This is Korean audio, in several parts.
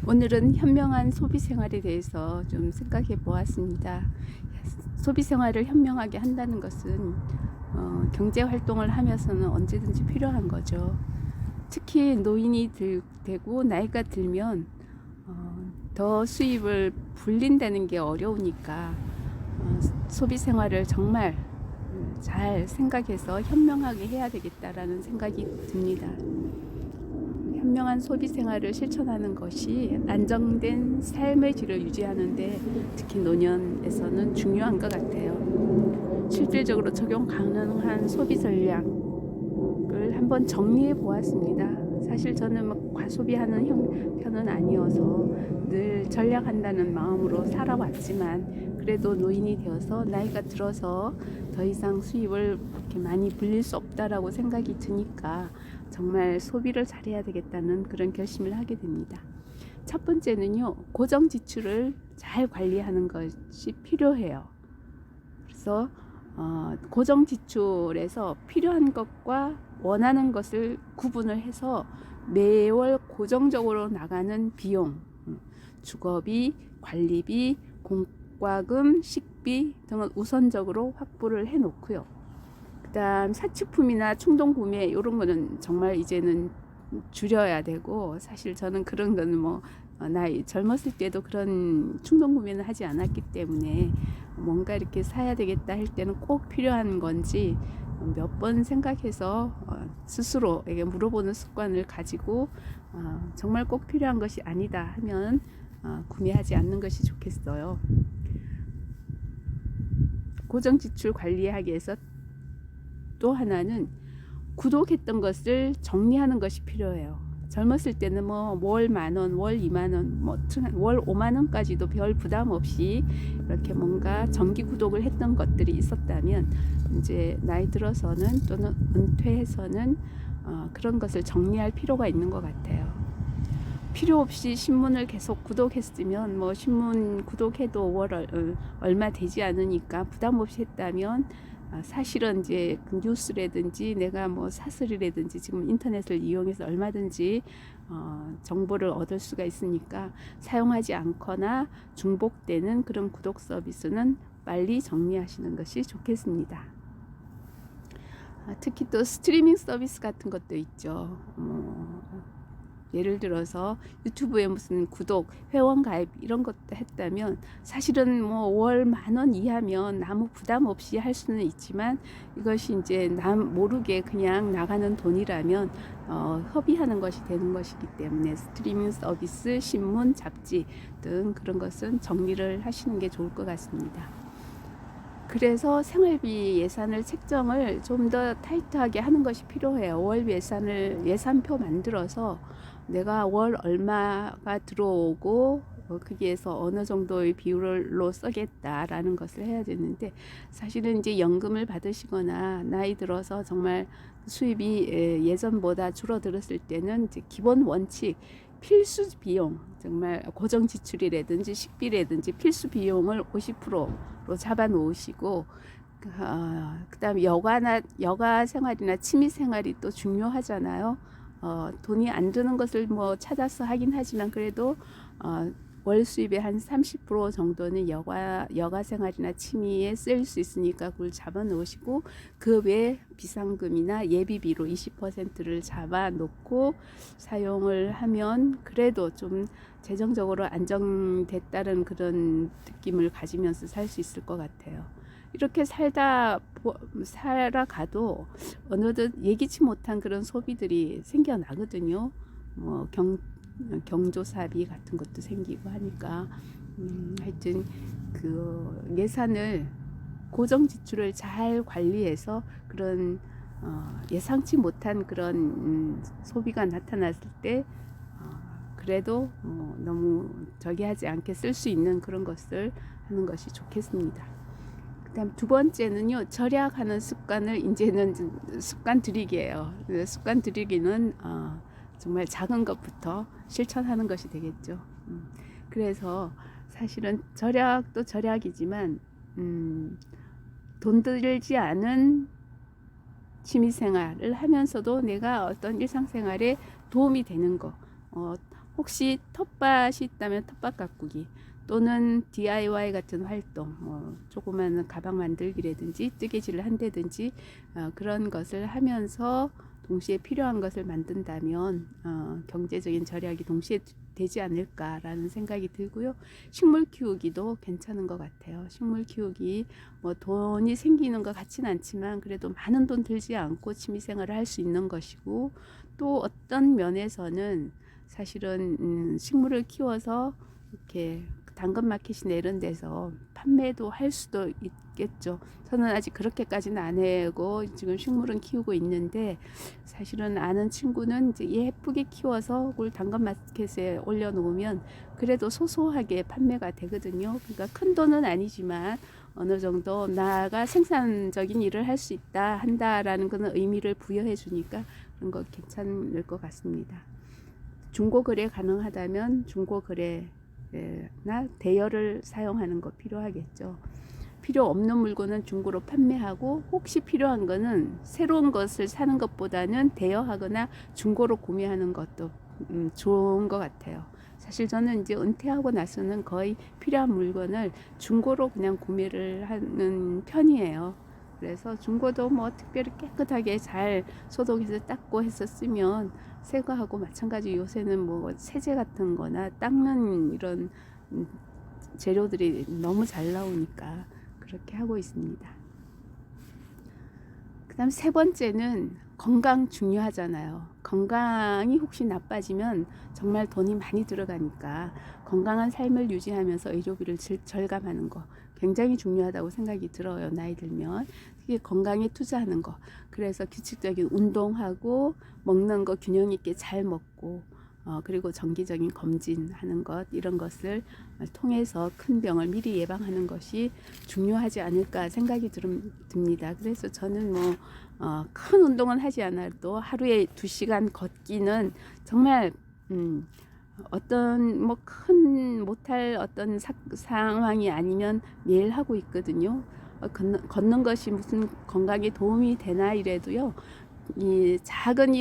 오늘은 현명한 소비 생활에 대해서 좀 생각해 보았습니다. 소비 생활을 현명하게 한다는 것은 경제 활동을 하면서는 언제든지 필요한 거죠. 특히 노인이 되고 나이가 들면 더 수입을 불린다는 게 어려우니까 소비 생활을 정말 잘 생각해서 현명하게 해야 되겠다라는 생각이 듭니다. 현명한 소비 생활을 실천하는 것이 안정된 삶의 질을 유지하는데 특히 노년에서는 중요한 것 같아요. 실질적으로 적용 가능한 소비 전략을 한번 정리해 보았습니다. 사실 저는 막 과소비하는 편은 아니어서 늘 전략한다는 마음으로 살아왔지만 그래도 노인이 되어서 나이가 들어서 더 이상 수입을 이렇게 많이 불릴 수 없다라고 생각이 드니까 정말 소비를 잘해야 되겠다는 그런 결심을 하게 됩니다. 첫 번째는요, 고정 지출을 잘 관리하는 것이 필요해요. 그래서 고정 지출에서 필요한 것과 원하는 것을 구분을 해서 매월 고정적으로 나가는 비용, 주거비, 관리비, 공과금, 식비 등은 우선적으로 확보를 해 놓고요. 그다음 사치품이나 충동 구매 이런 거는 정말 이제는 줄여야 되고, 사실 저는 그런 거는 나이 젊었을 때도 그런 충동 구매는 하지 않았기 때문에 뭔가 이렇게 사야 되겠다 할 때는 꼭 필요한 건지 몇 번 생각해서 스스로에게 물어보는 습관을 가지고 정말 꼭 필요한 것이 아니다 하면 구매하지 않는 것이 좋겠어요. 고정 지출 관리하기 위해서 또 하나는 구독했던 것을 정리하는 것이 필요해요. 젊었을 때는 월 10,000원, 월 20,000원, 월 50,000원까지도 별 부담 없이 이렇게 뭔가 정기 구독을 했던 것들이 있었다면 이제 나이 들어서는 또는 은퇴해서는 그런 것을 정리할 필요가 있는 것 같아요. 필요 없이 신문을 계속 구독했으면 신문 구독해도 월 얼마 되지 않으니까 부담 없이 했다면 사실은 이제 그 뉴스라든지 내가 사설이라든지 지금 인터넷을 이용해서 얼마든지 정보를 얻을 수가 있으니까 사용하지 않거나 중복되는 그런 구독 서비스는 빨리 정리하시는 것이 좋겠습니다. 특히 또 스트리밍 서비스 같은 것도 있죠. 예를 들어서 유튜브에 무슨 구독, 회원 가입 이런 것도 했다면 사실은 월 10,000원 이하면 아무 부담 없이 할 수는 있지만 이것이 이제 남 모르게 그냥 나가는 돈이라면 허비하는 것이 되는 것이기 때문에 스트리밍 서비스, 신문, 잡지 등 그런 것은 정리를 하시는 게 좋을 것 같습니다. 그래서 생활비 예산을 책정을 좀 더 타이트하게 하는 것이 필요해요. 월 예산표 만들어서 내가 월 얼마가 들어오고 거기에서 어느 정도의 비율로 쓰겠다라는 것을 해야 되는데, 사실은 이제 연금을 받으시거나 나이 들어서 정말 수입이 예전보다 줄어들었을 때는 이제 기본 원칙, 필수 비용, 정말 고정 지출이라든지 식비라든지 필수 비용을 50%로 잡아 놓으시고, 그다음 여가 생활이나 취미 생활이 또 중요하잖아요. 돈이 안 드는 것을 찾아서 하긴 하지만 그래도 월 수입의 한 30% 정도는 여가 생활이나 취미에 쓰일 수 있으니까 그걸 잡아 놓으시고, 그 외에 비상금이나 예비비로 20%를 잡아 놓고 사용을 하면 그래도 좀 재정적으로 안정됐다는 그런 느낌을 가지면서 살 수 있을 것 같아요. 이렇게 살아가도 어느덧 예기치 못한 그런 소비들이 생겨나거든요. 경조사비 같은 것도 생기고 하니까 하여튼 그 예산을, 고정 지출을 잘 관리해서 그런 예상치 못한 그런 소비가 나타났을 때 그래도 너무 저기 하지 않게 쓸 수 있는 그런 것을 하는 것이 좋겠습니다. 그다음 두 번째는요, 절약하는 습관을 이제는 습관 들이기예요. 습관 들이기는 정말 작은 것부터 실천하는 것이 되겠죠. 그래서 사실은 절약도 절약이지만 돈 들지 않은 취미생활을 하면서도 내가 어떤 일상생활에 도움이 되는 거, 혹시 텃밭이 있다면 텃밭 가꾸기 또는 DIY 같은 활동, 조그마한 가방 만들기라든지 뜨개질을 한다든지 그런 것을 하면서 동시에 필요한 것을 만든다면 경제적인 절약이 동시에 되지 않을까라는 생각이 들고요. 식물 키우기도 괜찮은 것 같아요. 식물 키우기 뭐 돈이 생기는 것 같지는 않지만 그래도 많은 돈 들지 않고 취미생활을 할 수 있는 것이고, 또 어떤 면에서는 사실은 식물을 키워서 이렇게 당근마켓이나 이런 데서 판매도 할 수도 있겠죠. 저는 아직 그렇게까지는 안 해고 지금 식물은 키우고 있는데, 사실은 아는 친구는 이제 예쁘게 키워서 그걸 당근마켓에 올려놓으면 그래도 소소하게 판매가 되거든요. 그러니까 큰 돈은 아니지만 어느 정도 나가 생산적인 일을 할 수 있다 한다라는 그런 의미를 부여해 주니까 그런 거 괜찮을 것 같습니다. 중고거래 가능하다면 중고거래나 대여를 사용하는 거 필요하겠죠. 필요 없는 물건은 중고로 판매하고, 혹시 필요한 거는 새로운 것을 사는 것보다는 대여하거나 중고로 구매하는 것도 좋은 것 같아요. 사실 저는 이제 은퇴하고 나서는 거의 필요한 물건을 중고로 그냥 구매를 하는 편이에요. 그래서 중고도 뭐 특별히 깨끗하게 잘 소독해서 닦고 해서 쓰면 새 거하고 마찬가지. 요새는 뭐 세제 같은 거나 닦는 이런 재료들이 너무 잘 나오니까 그렇게 하고 있습니다. 그 다음 세 번째는 건강 중요하잖아요. 건강이 혹시 나빠지면 정말 돈이 많이 들어가니까 건강한 삶을 유지하면서 의료비를 절감하는 거 굉장히 중요하다고 생각이 들어요. 나이 들면 특히 건강에 투자하는 거. 그래서 규칙적인 운동하고 먹는 거 균형 있게 잘 먹고 그리고 정기적인 검진하는 것, 이런 것을 통해서 큰 병을 미리 예방하는 것이 중요하지 않을까 생각이 듭니다. 그래서 저는 큰 운동은 하지 않아도 하루에 2시간 걷기는 정말 어떤 큰 못할 어떤 상황이 아니면 매일 하고 있거든요. 걷는 것이 무슨 건강에 도움이 되나 이래도요, 이 작은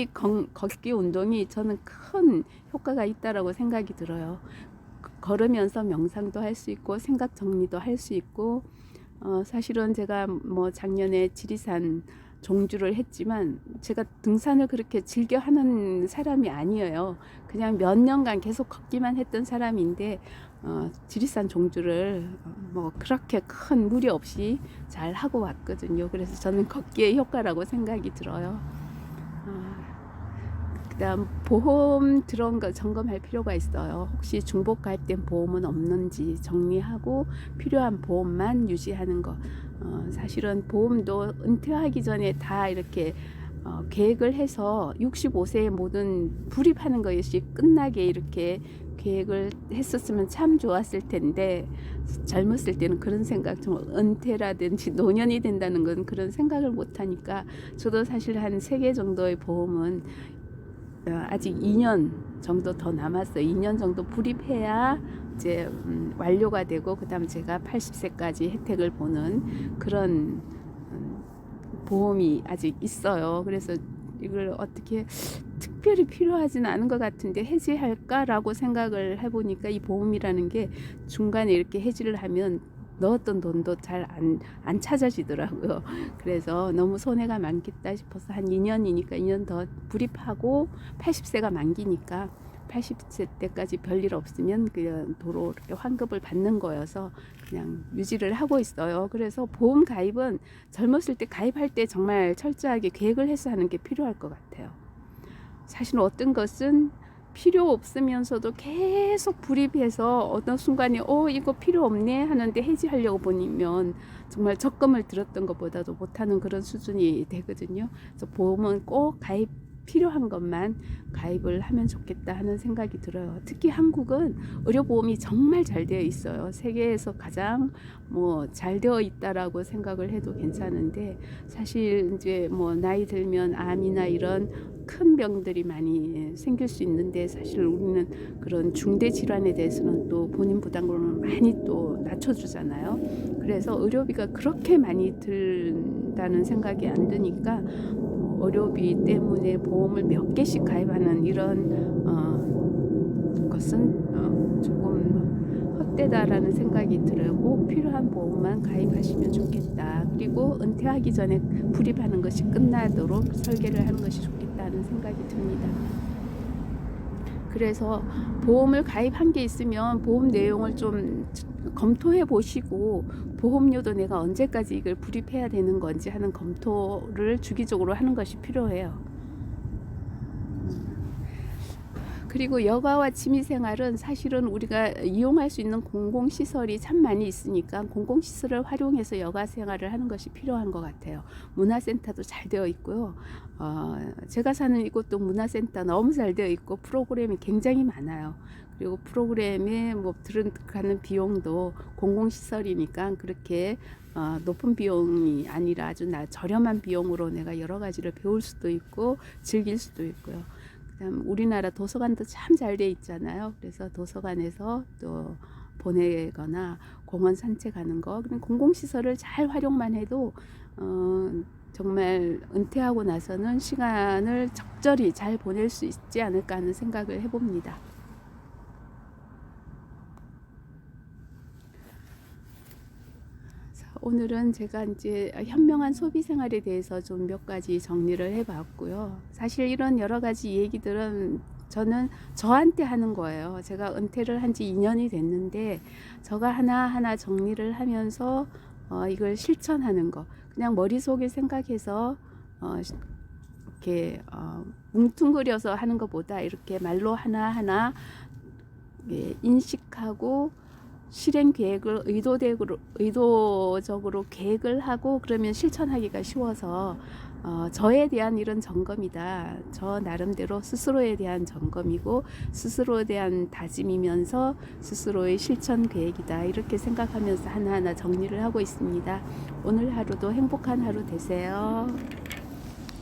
걷기 운동이 저는 큰 효과가 있다라고 생각이 들어요. 걸으면서 명상도 할 수 있고 생각 정리도 할 수 있고, 사실은 제가 작년에 지리산 종주를 했지만 제가 등산을 그렇게 즐겨 하는 사람이 아니에요. 그냥 몇 년간 계속 걷기만 했던 사람인데 지리산 종주를 그렇게 큰 무리 없이 잘 하고 왔거든요. 그래서 저는 걷기의 효과라고 생각이 들어요. 그다음 보험 들어온 거 점검할 필요가 있어요. 혹시 중복 가입된 보험은 없는지 정리하고 필요한 보험만 유지하는 거. 사실은 보험도 은퇴하기 전에 다 이렇게 계획을 해서 65세에 모든 불입하는 것이 끝나게 이렇게 계획을 했었으면 참 좋았을 텐데, 젊었을 때는 그런 생각, 좀 은퇴라든지 노년이 된다는 건 그런 생각을 못 하니까 저도 사실 한 3개 정도의 보험은 아직 2년 정도 더 남았어요. 2년 정도 불입해야 이제 완료가 되고, 그다음 제가 80세까지 혜택을 보는 그런 보험이 아직 있어요. 그래서 이걸 어떻게 특별히 필요하지는 않은 것 같은데 해지할까라고 생각을 해보니까 이 보험이라는 게 중간에 이렇게 해지를 하면 넣었던 돈도 잘 안 찾아지더라고요. 그래서 너무 손해가 많겠다 싶어서 한 2년이니까 2년 더 불입하고 80세가 만기니까 80세 때까지 별일 없으면 그냥 도로 이렇게 환급을 받는 거여서 그냥 유지를 하고 있어요. 그래서 보험 가입은 젊었을 때 가입할 때 정말 철저하게 계획을 해서 하는 게 필요할 것 같아요. 사실 어떤 것은 필요 없으면서도 계속 불입해서 어떤 순간에 이거 필요 없네 하는데 해지하려고 보면 정말 적금을 들었던 것보다도 못하는 그런 수준이 되거든요. 그래서 보험은 꼭 필요한 것만 가입을 하면 좋겠다 하는 생각이 들어요. 특히 한국은 의료보험이 정말 잘 되어 있어요. 세계에서 가장 잘 되어 있다라고 생각을 해도 괜찮은데, 사실 이제 나이 들면 암이나 이런 큰 병들이 많이 생길 수 있는데, 사실 우리는 그런 중대 질환에 대해서는 또 본인 부담금을 많이 또 낮춰주잖아요. 그래서 의료비가 그렇게 많이 든다는 생각이 안 드니까 의료비 때문에 보험을 몇 개씩 가입하는 이런 것은 조금 헛되다라는 생각이 들어요. 꼭 필요한 보험만 가입하시면 좋겠다. 그리고 은퇴하기 전에 불입하는 것이 끝나도록 설계를 하는 것이 좋겠다는 생각이 듭니다. 그래서 보험을 가입한 게 있으면 보험 내용을 좀 검토해 보시고, 보험료도 내가 언제까지 이걸 불입해야 되는 건지 하는 검토를 주기적으로 하는 것이 필요해요. 그리고 여가와 취미생활은 사실은 우리가 이용할 수 있는 공공시설이 참 많이 있으니까 공공시설을 활용해서 여가생활을 하는 것이 필요한 것 같아요. 문화센터도 잘 되어 있고요. 제가 사는 이곳도 문화센터 너무 잘 되어 있고 프로그램이 굉장히 많아요. 그리고 프로그램에 뭐 들어가는 비용도 공공시설이니까 그렇게 높은 비용이 아니라 아주 저렴한 비용으로 내가 여러 가지를 배울 수도 있고 즐길 수도 있고요. 그다음 우리나라 도서관도 참 잘 돼 있잖아요. 그래서 도서관에서 또 보내거나 공원 산책하는 거, 그런 공공시설을 잘 활용만 해도 정말 은퇴하고 나서는 시간을 적절히 잘 보낼 수 있지 않을까 하는 생각을 해봅니다. 오늘은 제가 이제 현명한 소비 생활에 대해서 좀 몇 가지 정리를 해봤고요. 사실 이런 여러 가지 얘기들은 저는 저한테 하는 거예요. 제가 은퇴를 한 지 2년이 됐는데 저가 하나하나 정리를 하면서 이걸 실천하는 거, 그냥 머릿속에 생각해서 이렇게 뭉뚱그려서 하는 것보다 이렇게 말로 하나하나 인식하고 실행 계획을 의도적으로 계획을 하고 그러면 실천하기가 쉬워서 저에 대한 이런 점검이다. 저 나름대로 스스로에 대한 점검이고 스스로에 대한 다짐이면서 스스로의 실천 계획이다. 이렇게 생각하면서 하나하나 정리를 하고 있습니다. 오늘 하루도 행복한 하루 되세요.